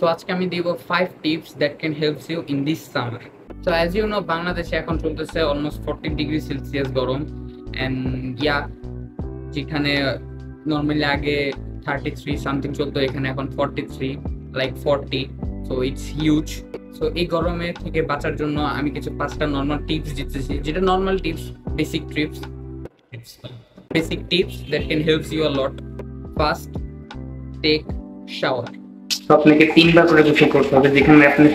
So আজকে আমি দিব 5 tips that can helps you in this summer. So as you know, বাংলাদেশে এখন চলতেছে অলমোস্ট 14 ডিগ্রি সেলসিয়াস গরম। অ্যান্ড যেখানে নর্মালি আগে 33 সামথিং চলতো, এখানে এখন 43, like 40। So it's huge. So এই গরমে থেকে বাঁচার জন্য আমি কিছু 5টা নর্মাল টিপস দিতেছি, যেটা normal tips, basic tips, that can help you a lot. First, take shower. তো আপনাকে 3বার করে গোসল করতে হবে, যেখানে আপনি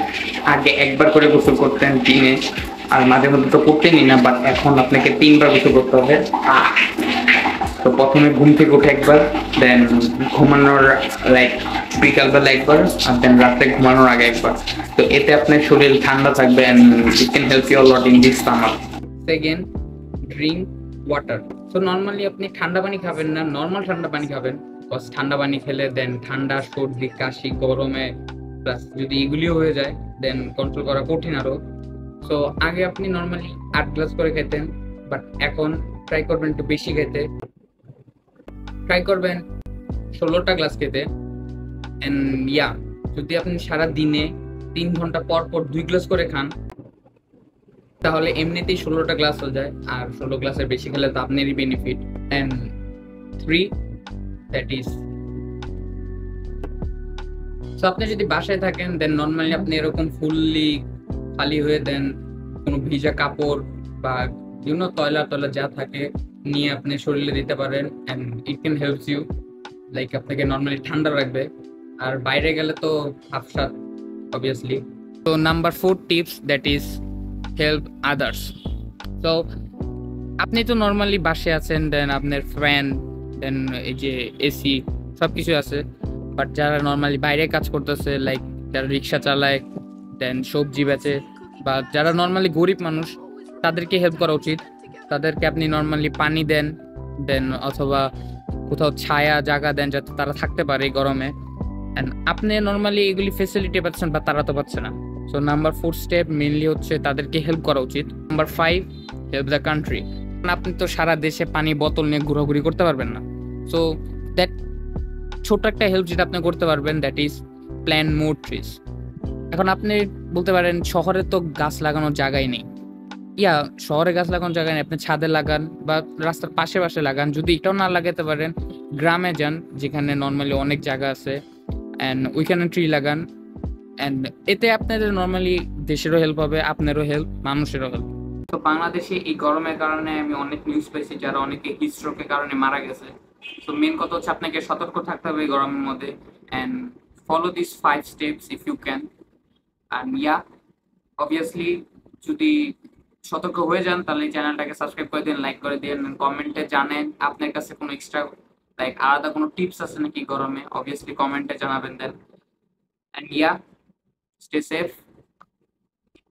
আগে একবার করে গোসল করতেন দিনে, আর মাঝে মধ্যে তো করতেনই না, বাট এখন আপনাকে 3বার গোসল করতে হবে। তো প্রথমে ঘুম থেকে উঠে একবার, দেন ঘুমানোর লাইক বিকালবেলা একবার, আর দেন রাত্রে ঘুমানোর আগে একবার। তো এতে আপনার শরীর ঠান্ডা থাকবে and it can help you a lot in this summer. Second, drink water. So normally আপনি ঠান্ডা পানি খাবেন না, নর্মাল ঠান্ডা পানি খাবেন। বিকজ ঠান্ডা পানি খেলে দেন ঠান্ডা, সর্দি, কাশি, গরমে প্লাস যদি এগুলিও হয়ে যায় দেন কন্ট্রোল করা কঠিন আরো। সো আগে আপনি নর্মালি 8 গ্লাস করে খেতেন, বাট এখন ট্রাই করবেন একটু বেশি খেতে। ট্রাই করবেন 16টা গ্লাস খেতে। এন্ড যদি আপনি সারা দিনে 3 ঘন্টা পর পর 2 গ্লাস করে খান, তাহলে এমনিতেই 16টা গ্লাস হয়ে যায়, আর 16 গ্লাসের বেশি খেলে তো আপনারই benefit. And 3, that is, so আপনি যদি বাসায় থাকেন দেন নর্মালি আপনি এরকম ফুললি খালি হয়ে দেন কোনো ভিজা কাপড় বা তয়লা যা থাকে নিয়ে আপনি শরীরে দিতে পারেন, and it can helps you, like আপনাকে নর্মালি ঠান্ডা রাখবে। আর বাইরে গেলে তো হাফসাত অবভিয়াসলি। তো number 4 tips, that is help others. তো আপনি তো নর্মালি বাসে আছেন, দেন আপনার ফ্যান, দেন এই যে এসি সব কিছু আছে, বাট যারা নর্মালি বাইরে কাজ করতেছে, লাইক যারা রিক্সা চালায়, দেন সবজি বেচে, বা যারা নর্মালি গরিব মানুষ, তাদেরকে হেল্প করা উচিত। তাদেরকে আপনি নর্মালি পানি দেন, দেন অথবা কোথাও ছায়া জায়গা দেন যাতে তারা থাকতে পারে এই গরমে। অ্যান্ড আপনি নর্মালি এগুলি ফেসিলিটি পাচ্ছেন, বা তারা তো পাচ্ছে না। সো নাম্বার 4 স্টেপ মেনলি হচ্ছে তাদেরকে হেল্প করা উচিত। Number 5, help the country. আপনি তো সারা দেশে পানি বোতল নিয়ে ঘোরাঘুরি করতে পারবেন না। সো দ্যাট ছোট একটা হেল্প যেটা আপনি করতে পারবেন, that is plan more trees. এখন আপনি বলতে পারেন শহরে তো গাছ লাগানোর জায়গায় নেই। শহরে গাছ লাগানোর জায়গায় নেই, আপনি ছাদে লাগান বা রাস্তার পাশে পাশে লাগান। যদি এটাও না লাগাতে পারেন, গ্রামে যান যেখানে নর্মালি অনেক জায়গা আছে, অ্যান্ড ওইখানে ট্রি লাগান। অ্যান্ড এতে আপনাদের নর্মালি দেশেরও হেল্প হবে, আপনারও হেল্প, মানুষেরও হেল্প। তো বাংলাদেশে এই গরমের কারণে আমি অনেক নিউজ পেয়েছি যারা অনেকে হিট স্ট্রোকের কারণে মারা গেছে। তো মেন কথা হচ্ছে আপনাকে সতর্ক থাকতে হবে এই গরমের মধ্যে, and follow this 5 steps if you can. And obviously যদি সতর্ক হয়ে যান তাহলে এই চ্যানেলটাকে সাবস্ক্রাইব করে দিন, লাইক করে দিন, কমেন্টে জানেন আপনার কাছে কোনো এক্সট্রা লাইক আলাদা কোনো টিপস আছে নাকি গরমে, অবভিয়াসলি কমেন্টে জানাবেন দেন। And stay safe.